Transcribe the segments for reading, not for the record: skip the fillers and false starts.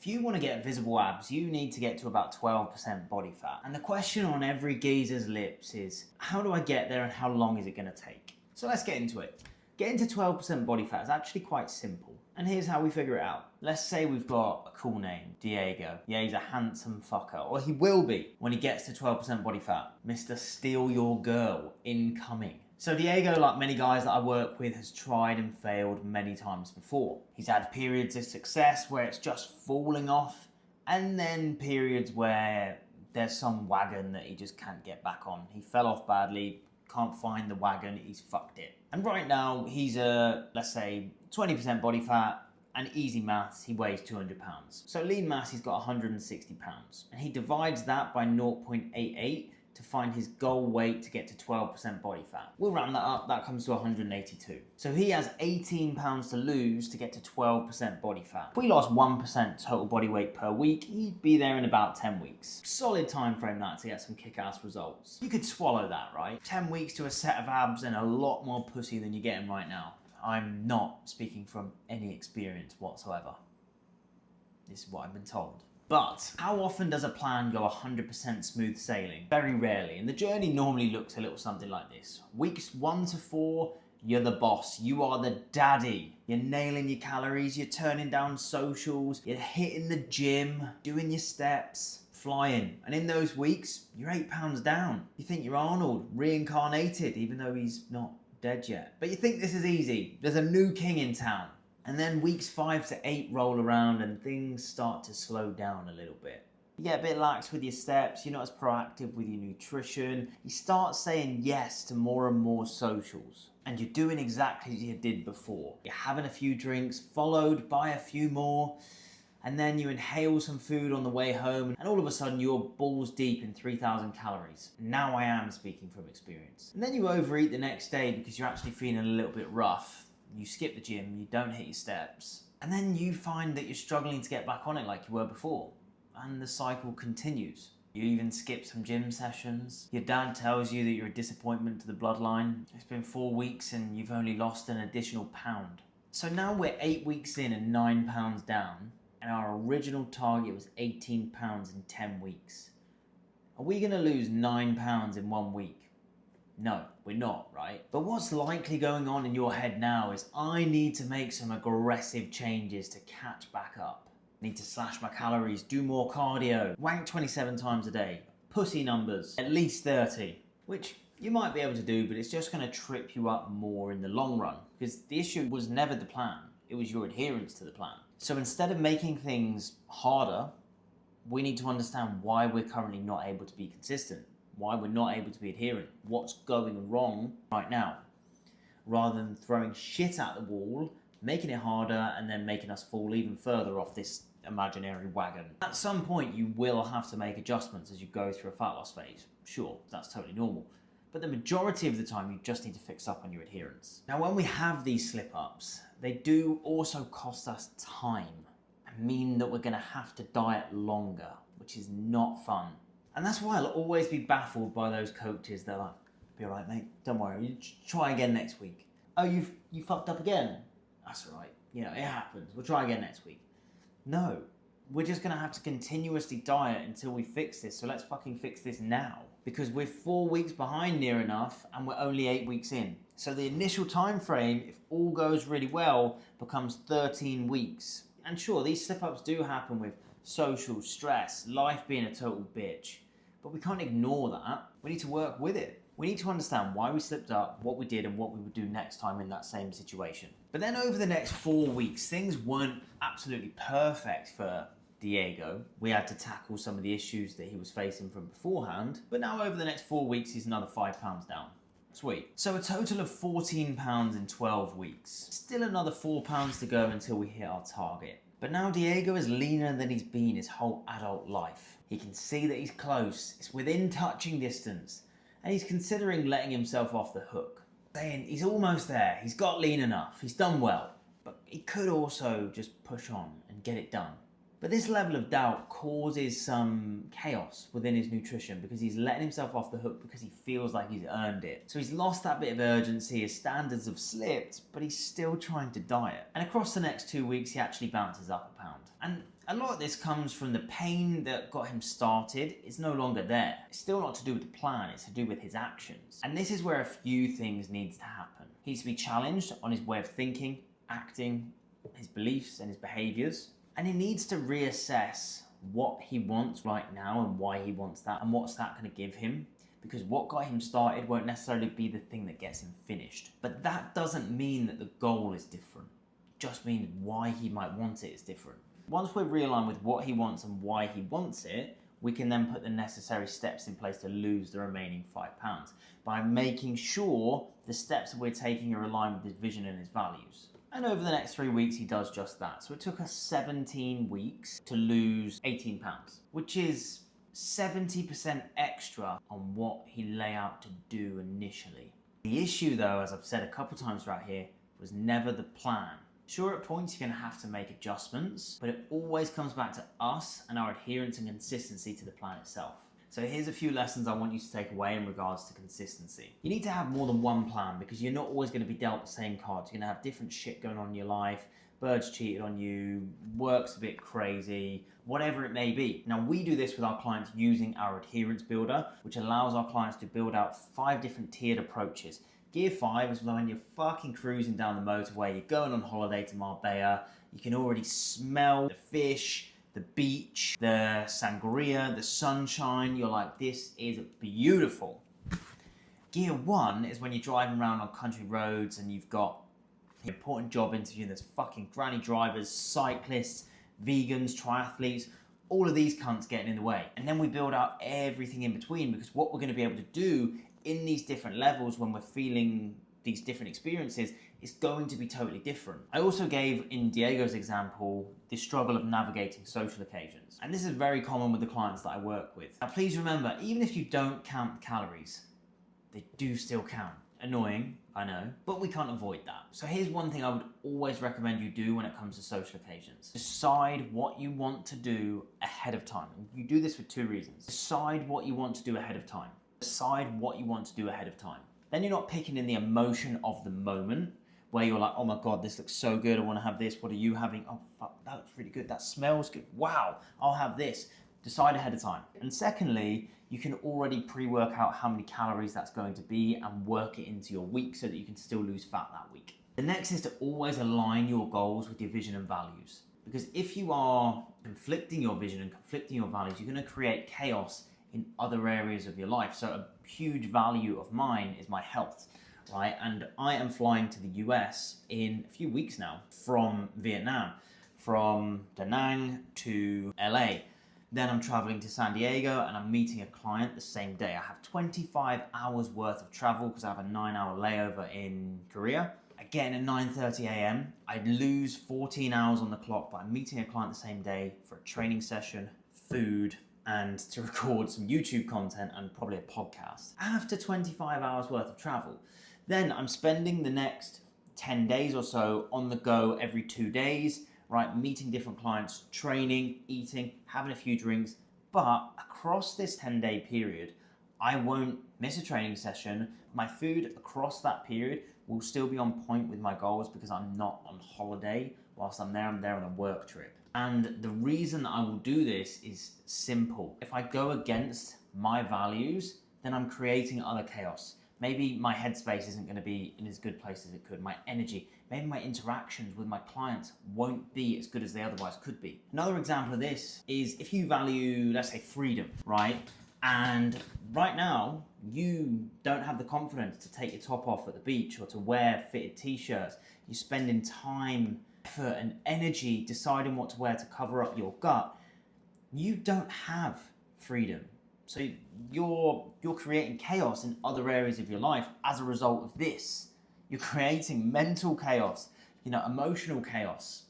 If you want to get visible abs, you need to get to about 12% body fat. And the question on every geezer's lips is, how do I get there and how long is it going to take? So let's get into it. Getting to 12% body fat is actually quite simple. And here's how we figure it out. Let's say we've got a cool name, Diego. Yeah, he's a handsome fucker, or he will be when he gets to 12% body fat. Mr. Steal Your Girl, incoming. So Diego, like many guys that I work with, has tried and failed many times before. He's had periods of success where it's just falling off, and then periods where there's some wagon that he just can't get back on. He fell off badly, can't find the wagon, he's fucked it. And right now, he's let's say, 20% body fat, and easy maths, he weighs 200 pounds. So lean mass, he's got 160 pounds. And he divides that by 0.88 to find his goal weight to get to 12% body fat. We'll round that up, that comes to 182. So he has 18 pounds to lose to get to 12% body fat. If we lost 1% total body weight per week, he'd be there in about 10 weeks. Solid time frame that to get some kick-ass results. You could swallow that, right? 10 weeks to a set of abs and a lot more pussy than you're getting right now. I'm not speaking from any experience whatsoever. This is what I've been told. But how often does a plan go 100% smooth sailing? Very rarely. And the journey normally looks a little something like this. Weeks 1 to 4, you're the boss. You are the daddy. You're nailing your calories. You're turning down socials. You're hitting the gym, doing your steps, flying. And in those weeks, you're 8 pounds down. You think you're Arnold, reincarnated, even though he's not dead yet. But you think this is easy. There's a new king in town. And then weeks 5 to 8 roll around and things start to slow down a little bit. You get a bit lax with your steps, you're not as proactive with your nutrition, you start saying yes to more and more socials. And you're doing exactly as you did before. You're having a few drinks, followed by a few more, and then you inhale some food on the way home, and all of a sudden you're balls deep in 3,000 calories. Now I am speaking from experience. And then you overeat the next day because you're actually feeling a little bit rough. You skip the gym, you don't hit your steps, and then you find that you're struggling to get back on it like you were before, and the cycle continues. You even skip some gym sessions. Your dad tells you that you're a disappointment to the bloodline. It's been 4 weeks and you've only lost an additional pound. So now we're 8 weeks in and 9 pounds down, and our original target was 18 pounds in 10 weeks. Are we gonna lose 9 pounds in 1 week? No, we're not, right? But what's likely going on in your head now is I need to make some aggressive changes to catch back up. Need to slash my calories, do more cardio, wank 27 times a day, pussy numbers, at least 30, which you might be able to do, but it's just gonna trip you up more in the long run because the issue was never the plan, it was your adherence to the plan. So instead of making things harder, we need to understand why we're currently not able to be consistent. Why we're not able to be adherent, what's going wrong right now, rather than throwing shit at the wall, making it harder, and then making us fall even further off this imaginary wagon. At some point, you will have to make adjustments as you go through a fat loss phase. Sure, that's totally normal. But the majority of the time, you just need to fix up on your adherence. Now, when we have these slip-ups, they do also cost us time and mean that we're gonna have to diet longer, which is not fun. And that's why I'll always be baffled by those coaches that are like, be all right, mate, don't worry, you try again next week. Oh, you fucked up again? That's all right, you know, it happens, we'll try again next week. No, we're just gonna have to continuously diet until we fix this, so let's fucking fix this now. Because we're 4 weeks behind near enough, and we're only 8 weeks in. So the initial time frame, if all goes really well, becomes 13 weeks. And sure, these slip-ups do happen with social stress, life being a total bitch. But we can't ignore that. We need to work with it. We need to understand why we slipped up, what we did, and what we would do next time in that same situation. But then over the next 4 weeks, things weren't absolutely perfect for Diego. We had to tackle some of the issues that he was facing from beforehand. But now over the next 4 weeks, he's another 5 pounds down. Sweet. So a total of 14 pounds in 12 weeks. Still another 4 pounds to go until we hit our target. But now Diego is leaner than he's been his whole adult life. He can see that he's close, it's within touching distance, and he's considering letting himself off the hook. Saying he's almost there, he's got lean enough, he's done well, but he could also just push on and get it done. But this level of doubt causes some chaos within his nutrition because he's letting himself off the hook because he feels like he's earned it. So he's lost that bit of urgency, his standards have slipped, but he's still trying to diet. And across the next 2 weeks, he actually bounces up a pound. And A lot of this comes from the pain that got him started. It's no longer there. It's still not to do with the plan, it's to do with his actions. And this is where a few things needs to happen. He needs to be challenged on his way of thinking, acting, his beliefs and his behaviors. And he needs to reassess what he wants right now and why he wants that and what's that going to give him. Because what got him started won't necessarily be the thing that gets him finished. But that doesn't mean that the goal is different. It just means why he might want it is different. Once we're realigned with what he wants and why he wants it, we can then put the necessary steps in place to lose the remaining 5 pounds by making sure the steps that we're taking are aligned with his vision and his values. And over the next 3 weeks, he does just that. So it took us 17 weeks to lose 18 pounds, which is 70% extra on what he lay out to do initially. The issue though, as I've said a couple times throughout here, was never the plan. Sure, at points you're going to have to make adjustments, but it always comes back to us and our adherence and consistency to the plan itself. So here's a few lessons I want you to take away in regards to consistency. You need to have more than one plan because you're not always going to be dealt the same cards. You're going to have different shit going on in your life. Birds cheated on you, work's a bit crazy, whatever it may be. Now we do this with our clients using our adherence builder, which allows our clients to build out 5 different tiered approaches. Gear 5 is when you're fucking cruising down the motorway, you're going on holiday to Marbella, you can already smell the fish, the beach, the sangria, the sunshine, you're like, this is beautiful. Gear 1 is when you're driving around on country roads and you've got an important job interview and there's fucking granny drivers, cyclists, vegans, triathletes, all of these cunts getting in the way. And then we build out everything in between because what we're going to be able to do in these different levels when we're feeling these different experiences is going to be totally different. I also gave, in Diego's example, the struggle of navigating social occasions. And this is very common with the clients that I work with. Now please remember, even if you don't count calories, they do still count. Annoying, I know, but we can't avoid that. So here's one thing I would always recommend you do when it comes to social occasions. Decide what you want to do ahead of time. You do this for 2 reasons. Decide what you want to do ahead of time. Decide what you want to do ahead of time. Then you're not picking in the emotion of the moment where you're like, oh my God, this looks so good. I want to have this. What are you having? Oh, fuck, that looks really good. That smells good. Wow, I'll have this. Decide ahead of time. And secondly, you can already pre-work out how many calories that's going to be and work it into your week so that you can still lose fat that week. The next is to always align your goals with your vision and values. Because if you are conflicting your vision and conflicting your values, you're going to create chaos in other areas of your life. So a huge value of mine is my health, right? And I am flying to the US in a few weeks now from Vietnam, from Da Nang to LA. Then I'm traveling to San Diego and I'm meeting a client the same day. I have 25 hours worth of travel because I have a 9-hour layover in Korea. I get in at 9:30 a.m. I lose 14 hours on the clock, but I'm meeting a client the same day for a training session, food, and to record some YouTube content and probably a podcast. After 25 hours worth of travel, then I'm spending the next 10 days or so on the go every 2 days, right? Meeting different clients, training, eating, having a few drinks. But across this 10-day period, I won't miss a training session. My food across that period will still be on point with my goals because I'm not on holiday. Whilst I'm there on a work trip. And the reason that I will do this is simple. If I go against my values, then I'm creating other chaos. Maybe my headspace isn't going to be in as good place as it could. My energy, maybe my interactions with my clients won't be as good as they otherwise could be. Another example of this is if you value, let's say, freedom, right? And right now, you don't have the confidence to take your top off at the beach or to wear fitted t-shirts. You're spending time, effort and energy deciding what to wear to cover up your gut. You don't have freedom. So you're creating chaos in other areas of your life as a result of this. You're creating mental chaos, emotional chaos.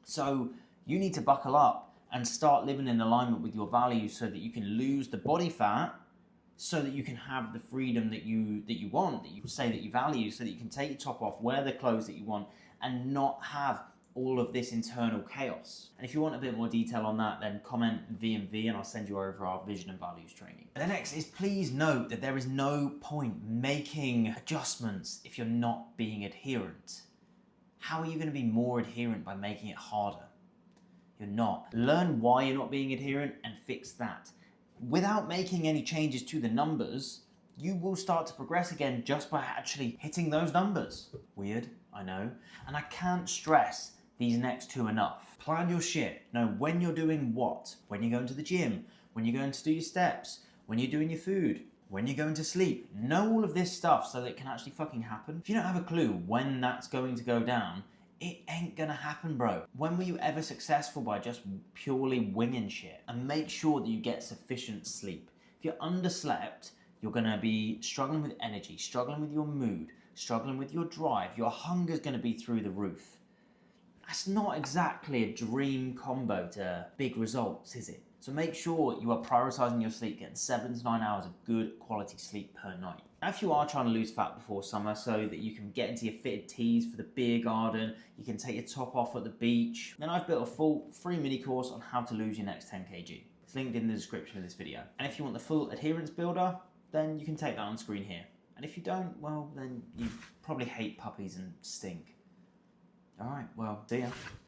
So you need to buckle up and start living in alignment with your values so that you can lose the body fat so that you can have the freedom that you want, that you say that you value, so that you can take your top off, wear the clothes that you want and not have all of this internal chaos. And if you want a bit more detail on that, then comment V&V and I'll send you over our vision and values training. And the next is please note that there is no point making adjustments if you're not being adherent. How are you going to be more adherent by making it harder? You're not. Learn why you're not being adherent and fix that. Without making any changes to the numbers, you will start to progress again just by actually hitting those numbers. Weird, I know. And I can't stress these next two enough. Plan your shit. Know when you're doing what. When you're going to the gym, when you're going to do your steps, when you're doing your food, when you're going to sleep. Know all of this stuff so that it can actually fucking happen. If you don't have a clue when that's going to go down, it ain't gonna happen, bro. When were you ever successful by just purely winging shit? And make sure that you get sufficient sleep. If you're underslept, you're gonna be struggling with energy, struggling with your mood, struggling with your drive. Your hunger's gonna be through the roof. That's not exactly a dream combo to big results, is it? So make sure you are prioritizing your sleep, getting 7 to 9 hours of good quality sleep per night. Now, if you are trying to lose fat before summer so that you can get into your fitted tees for the beer garden, you can take your top off at the beach, then I've built a full free mini course on how to lose your next 10 kg. It's linked in the description of this video. And if you want the full adherence builder, then you can take that on screen here. And if you don't, well, then you probably hate puppies and stink. All right, well, see ya.